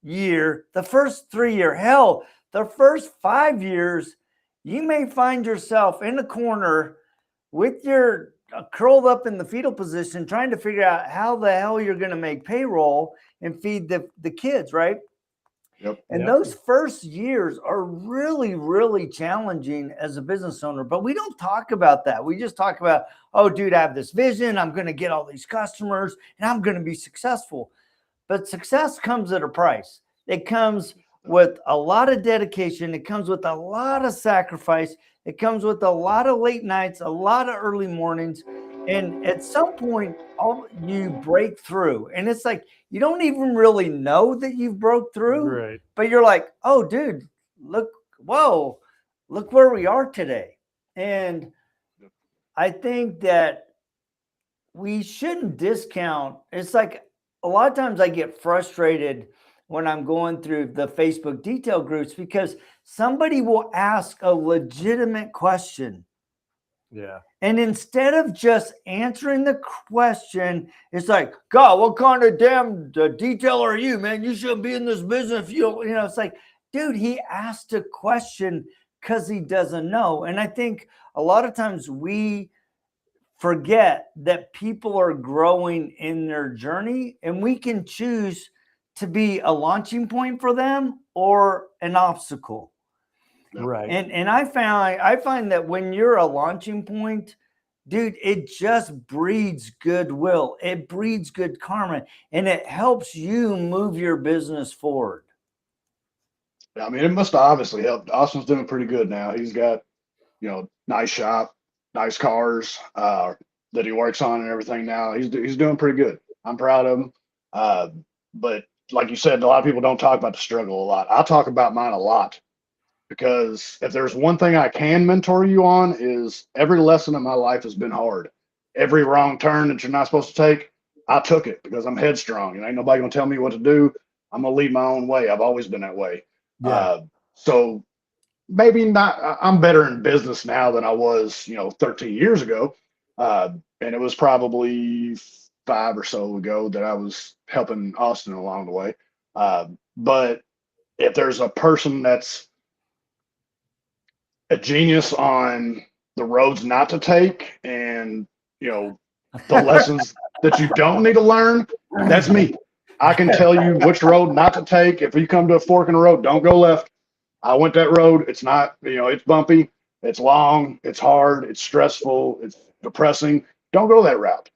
year, the first 3 year, hell, the first 5 years, you may find yourself in a corner with your curled up in the fetal position, trying to figure out how the hell you're going to make payroll and feed the kids, right? And those first years are really, really challenging as a business owner, but we don't talk about that. We just talk about, oh, dude, I have this vision. I'm going to get all these customers and I'm going to be successful. But success comes at a price. It comes with a lot of dedication. It comes with a lot of sacrifice. It comes with a lot of late nights, a lot of early mornings. And at some point, you break through. And it's like, you don't even really know that you've broke through, but you're like, oh, dude, look where we are today. And I think that we shouldn't discount. It's like a lot of times I get frustrated when I'm going through the Facebook detail groups because somebody will ask a legitimate question. And instead of just answering the question, it's like, God, what kind of damn detailer are you, man? You shouldn't be in this business. If you know, it's like, dude, he asked a question because he doesn't know. And I think a lot of times we forget that people are growing in their journey, and we can choose to be a launching point for them or an obstacle. And I find that when you're a launching point, dude, it just breeds goodwill. It breeds good karma, and it helps you move your business forward. I mean, it must have obviously helped. Austin's doing pretty good now. He's got, you know, nice shop, nice cars that he works on and everything now. He's doing pretty good. I'm proud of him. But like you said, a lot of people don't talk about the struggle a lot. I talk about mine a lot. Because if there's one thing I can mentor you on is every lesson in my life has been hard. Every wrong turn that you're not supposed to take, I took it because I'm headstrong and ain't nobody gonna tell me what to do. I'm gonna lead my own way. I've always been that way. So maybe not. I'm better in business now than I was, 13 years ago. And it was probably 5 or so ago that I was helping Austin along the way. But if there's a person that's a genius on the roads not to take and the lessons that you don't need to learn, that's me. I can tell you which road not to take. If you come to a fork in the road, don't go left. I went that road. It's not, it's bumpy, it's long, it's hard, it's stressful, it's depressing. Don't go that route.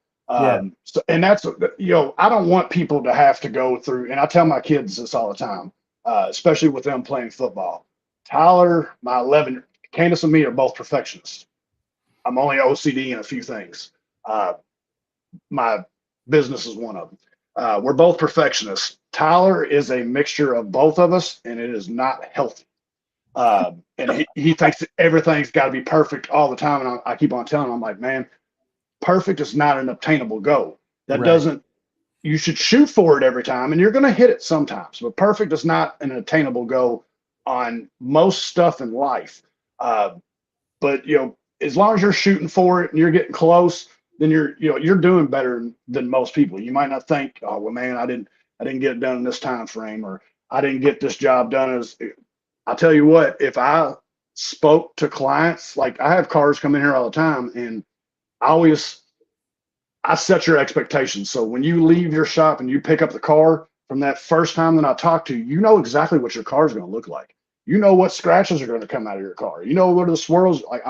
So, and that's, I don't want people to have to go through, and I tell my kids this all the time, especially with them playing football. Tyler, my 11, Candace and me are both perfectionists. I'm only OCD in a few things. My business is one of them. We're both perfectionists. Tyler is a mixture of both of us, and it is not healthy. And he thinks that everything's got to be perfect all the time. And I keep on telling him, I'm like, man, perfect is not an obtainable goal. That doesn't, you should shoot for it every time, and you're going to hit it sometimes. But perfect is not an attainable goal on most stuff in life. But as long as you're shooting for it and you're getting close, then you're doing better than most people. You might not think, oh well, man, I didn't get it done in this time frame, or I didn't get this job done. I'll tell you what, if I spoke to clients, like I have cars come in here all the time, and I set your expectations. So when you leave your shop and you pick up the car, from that first time that I talk to you, you know exactly what your car is going to look like. You know what scratches are going to come out of your car. You know what are the swirls. Like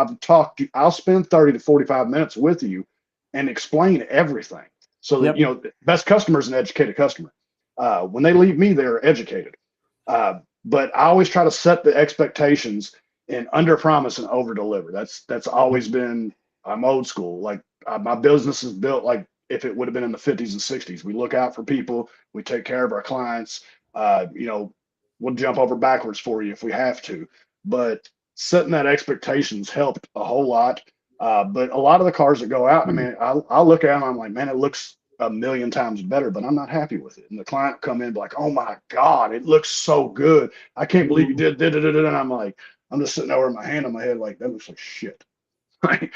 I'll spend 30 to 45 minutes with you and explain everything. So that, the best customer is an educated customer. When they leave me, they're educated. But I always try to set the expectations and under promise and over deliver. That's always been, I'm old school. Like my business is built like if it would have been in the 50s and 60s. We look out for people. We take care of our clients. We'll jump over backwards for you if we have to. But setting that expectations helped a whole lot. But a lot of the cars that go out, I mean, I'll look at them, I'm like, man, it looks a million times better, but I'm not happy with it. And the client come in like, oh my God, it looks so good. I can't believe you did it. And I'm like, I'm just sitting there with my hand on my head like, that looks like shit.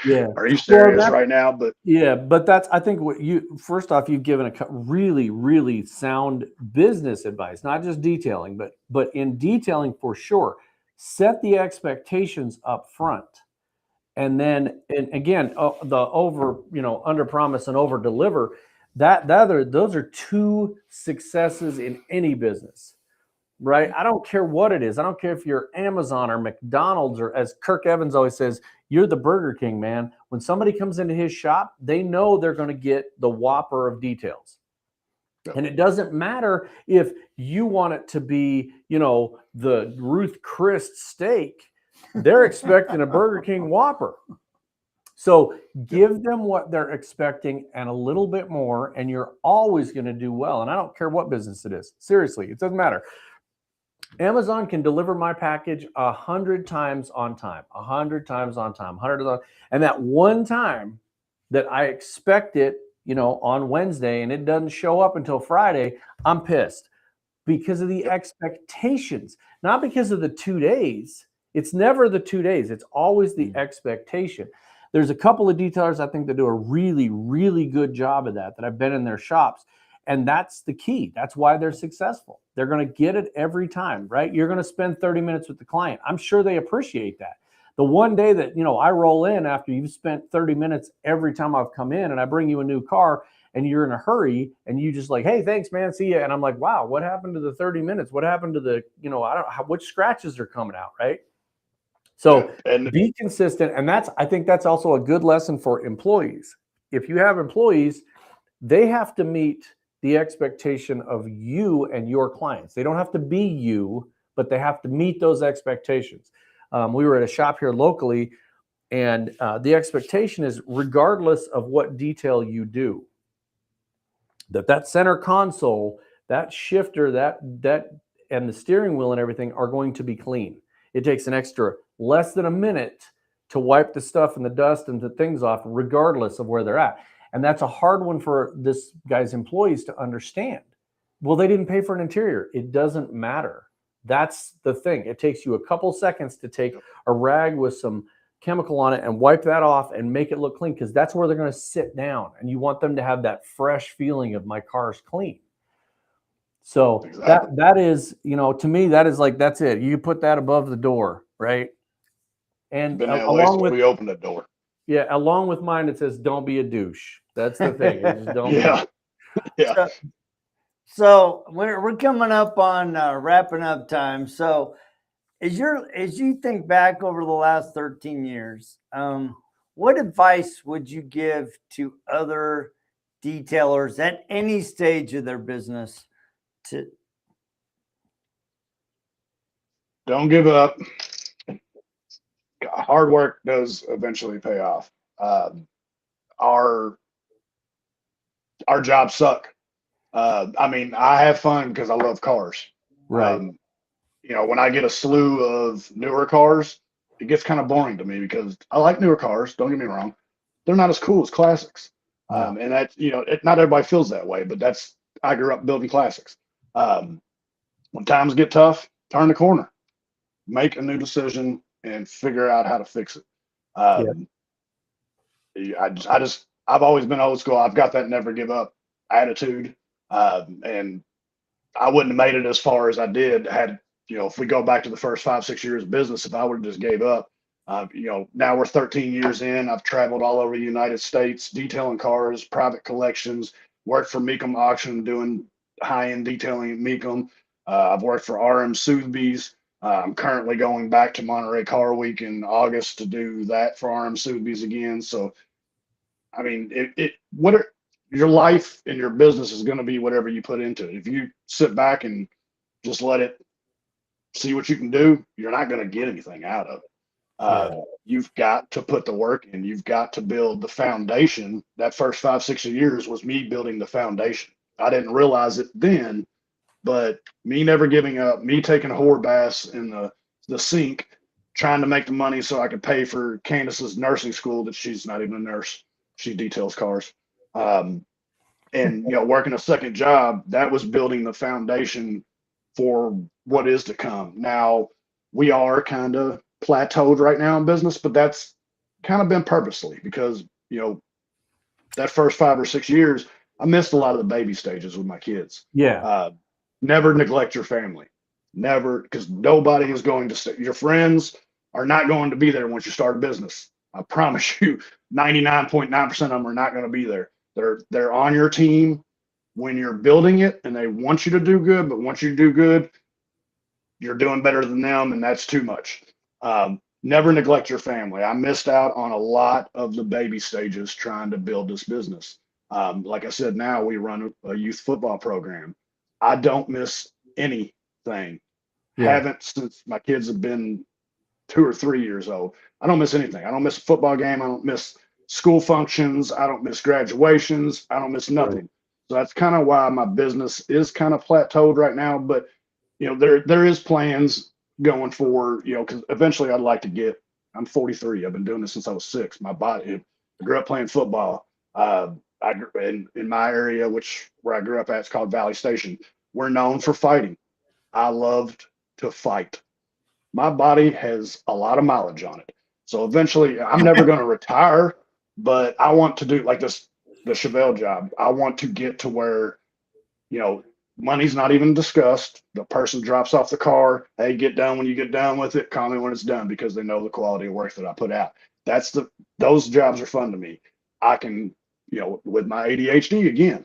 Yeah. Are you serious right now? But yeah, but that's, I think what first off, you've given a really, really sound business advice, not just detailing, but in detailing for sure, set the expectations up front. And then, and again, the under promise and over deliver, those are two successes in any business. Right. I don't care what it is. I don't care if you're Amazon or McDonald's, or as Kirk Evans always says, you're the Burger King, man. When somebody comes into his shop, they know they're going to get the whopper of details. Yep. And it doesn't matter if you want it to be, the Ruth Chris steak. They're expecting a Burger King Whopper. So give them what they're expecting and a little bit more, and you're always going to do well. And I don't care what business it is. Seriously, it doesn't matter. Amazon can deliver my package 100 times on time, 100 times on time, 100 and that one time that I expect it, on Wednesday and it doesn't show up until Friday, I'm pissed because of the expectations, not because of the 2 days. It's never the 2 days. It's always the expectation. There's a couple of detailers I think that do a really, really good job of that I've been in their shops. And that's the key. That's why they're successful. They're going to get it every time, right? You're going to spend 30 minutes with the client. I'm sure they appreciate that. The one day that, I roll in after you've spent 30 minutes every time I've come in and I bring you a new car and you're in a hurry and you just like, hey, thanks, man. See ya. And I'm like, wow, what happened to the 30 minutes? What happened to the, I don't know which scratches are coming out, right? So be consistent. And I think that's also a good lesson for employees. If you have employees, they have to meet the expectation of you and your clients. They don't have to be you, but they have to meet those expectations. We were at a shop here locally, and the expectation is regardless of what detail you do, that center console, that shifter, that and the steering wheel and everything are going to be clean. It takes an extra less than a minute to wipe the stuff and the dust and the things off, regardless of where they're at. And that's a hard one for this guy's employees to understand. Well, they didn't pay for an interior. It doesn't matter. That's the thing. It takes you a couple seconds to take a rag with some chemical on it and wipe that off and make it look clean, because that's where they're going to sit down. And you want them to have that fresh feeling of my car's clean. So exactly. that is, to me, that is like, that's it. You put that above the door, right? And along with, we open the door. Yeah, along with mine, it says, don't be a douche. That's the thing. Just don't yeah. So we're coming up on wrapping up time. So as you think back over the last 13 years, what advice would you give to other detailers at any stage of their business? Don't give up. Hard work does eventually pay off. Our jobs suck. I mean, I have fun because I love cars. Right. When I get a slew of newer cars, it gets kind of boring to me because I like newer cars. Don't get me wrong. They're not as cool as classics. No. And that's, not everybody feels that way, but I grew up building classics. When times get tough, turn the corner. make a new decision and figure out how to fix it. Yeah. I've always been old school. I've got that never give up attitude. And I wouldn't have made it as far as I did had, if we go back to the first 5, 6 years of business, if I would have just gave up. Now we're 13 years in. I've traveled all over the United States, detailing cars, private collections, worked for Mecum Auction, doing high-end detailing at Mecum. I've worked for RM Sotheby's. I'm currently going back to Monterey Car Week in August to do that for RM Sotheby's again. So, I mean, your life and your business is going to be whatever you put into it. If you sit back and just let it see what you can do, you're not going to get anything out of it. You've got to put the work in. You've got to build the foundation. That first 5, 6 years was me building the foundation. I didn't realize it then, but me never giving up, me taking a whore baths in the sink, trying to make the money so I could pay for Candace's nursing school that she's not even a nurse. She details cars. And working a second job, that was building the foundation for what is to come. Now we are kind of plateaued right now in business, but that's kind of been purposely because that first 5 or 6 years, I missed a lot of the baby stages with my kids. Yeah. Never neglect your family. Never, because nobody is going to stay. Your friends are not going to be there once you start a business. I promise you, 99.9% of them are not going to be there. They're on your team when you're building it, and they want you to do good. But once you do good, you're doing better than them, and that's too much. Never neglect your family. I missed out on a lot of the baby stages trying to build this business. Like I said, now we run a youth football program. I don't miss anything. Yeah. Haven't since my kids have been 2 or 3 years old. I don't miss anything. I don't miss a football game. I don't miss school functions. I don't miss graduations. I don't miss nothing. Right. So that's kind of why my business is kind of plateaued right now. But there is plans going forward. Because eventually I'd like to get. I'm 43. I've been doing this since I was 6. My body. I grew up playing football. I grew in my area, where I grew up at, it's called Valley Station. We're known for fighting. I loved to fight. My body has a lot of mileage on it. So eventually, I'm never going to retire, but I want to do like the Chevelle job. I want to get to where, money's not even discussed. The person drops off the car. Hey, get done when you get done with it. Call me when it's done because they know the quality of work that I put out. Those jobs are fun to me. I can, with my ADHD again,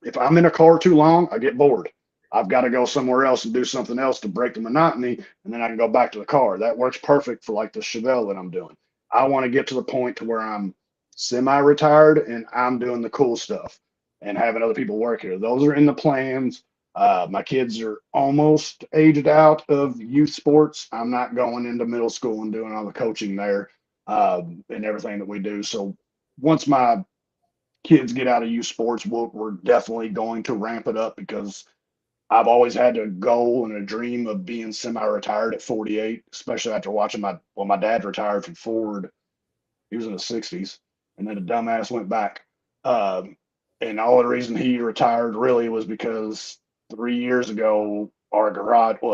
if I'm in a car too long, I get bored. I've got to go somewhere else and do something else to break the monotony, and then I can go back to the car. That works perfect for like the Chevelle that I'm doing. I want to get to the point to where I'm semi-retired and I'm doing the cool stuff and having other people work here. Those are in the plans. My kids are almost aged out of youth sports. I'm not going into middle school and doing all the coaching there and everything that we do. So once my kids get out of youth sports, we're definitely going to ramp it up because I've always had a goal and a dream of being semi-retired at 48, especially after watching my dad retired from Ford. He was in the 60s, and then the dumbass went back. And all the reason he retired really was because 3 years ago,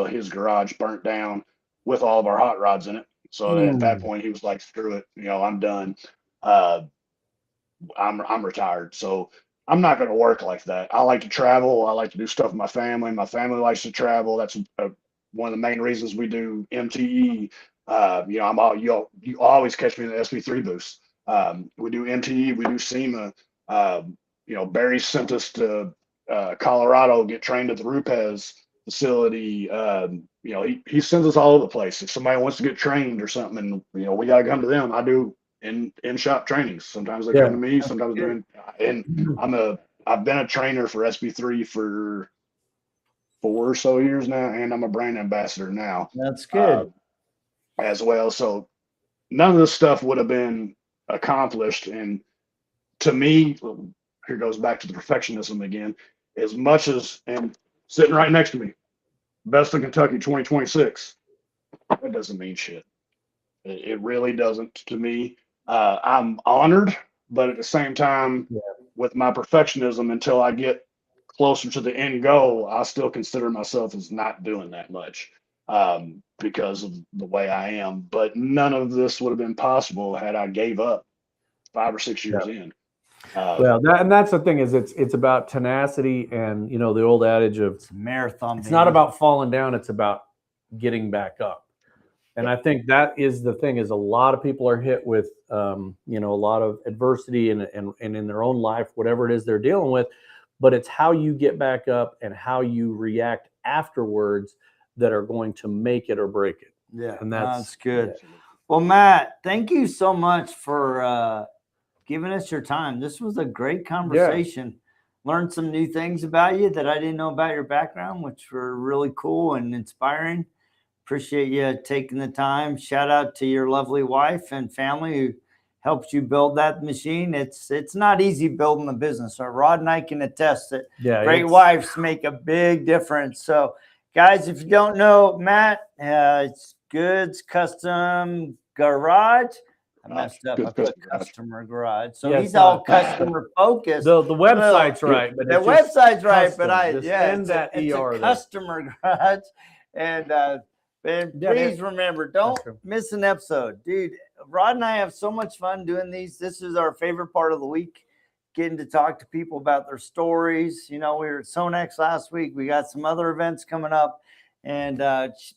his garage burnt down with all of our hot rods in it. So at that point, he was like, screw it, I'm done. I'm retired. So I'm not going to work like that. I like to travel. I like to do stuff with my family. My family likes to travel. That's one of the main reasons we do MTE. You always catch me in the SP3 booth. We do MTE. We do SEMA. Barry sent us to Colorado, get trained at the RoadFS facility. He sends us all over the place. If somebody wants to get trained or something, and we got to come to them. I do in shop trainings. Sometimes they come to me. Sometimes I've been a trainer for SP3 for 4 or so years now, and I'm a brand ambassador now. That's good. As well. So none of this stuff would have been accomplished. And to me, here goes back to the perfectionism again. As much as, and sitting right next to me, Best of Kentucky 2026, that doesn't mean shit. It really doesn't to me. I'm honored, but at the same time, with my perfectionism, until I get closer to the end goal, I still consider myself as not doing that much. because of the way I am. But none of this would have been possible had I gave up 5 or 6 years in. Well, that's the thing is it's about tenacity, and you know the old adage of It's a marathon. it's not about falling down, it's about getting back up. And I think that is the thing is a lot of people are hit with you know, a lot of adversity and in their own life, whatever it is they're dealing with, but it's how you get back up and how you react afterwards that are going to make it or break it. Yeah, and that's good. Well, Matt, thank you so much for giving us your time. This was a great conversation. Learned some new things about you that I didn't know about your background, which were really cool and inspiring. Appreciate you taking the time. Shout out to your lovely wife and family who helped you build that machine. It's not easy building a business. So Rod and I can attest that great wives make a big difference. So guys, if you don't know Matt, it's Goode's Custom Garage. I messed up. I put customer garage. So he's all customer focused. The website's right, but the website's right, but it's a customer garage. And please remember, don't miss an episode, dude. Rod and I have so much fun doing these. This is our favorite part of the week, getting to talk to people about their stories. You know, we were at Sonex last week. We got some other events coming up. And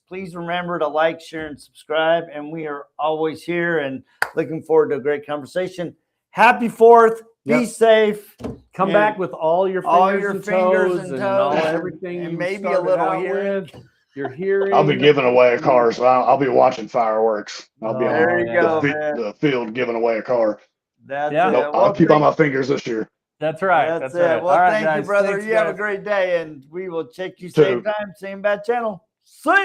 please remember to like, share, and subscribe. And we are always here and looking forward to a great conversation. Happy 4th. Be safe. Come back with all your fingers and toes and everything. And maybe a little hearing. Your hearing. I'll be giving away a car, so I'll be watching fireworks. I'll be on the field giving away a car. That's it. I'll keep on my fingers this year. That's right. That's it. Right. Well, thank you, brother. Thanks, you have a great day, and we will check you same time, same bad channel. See ya.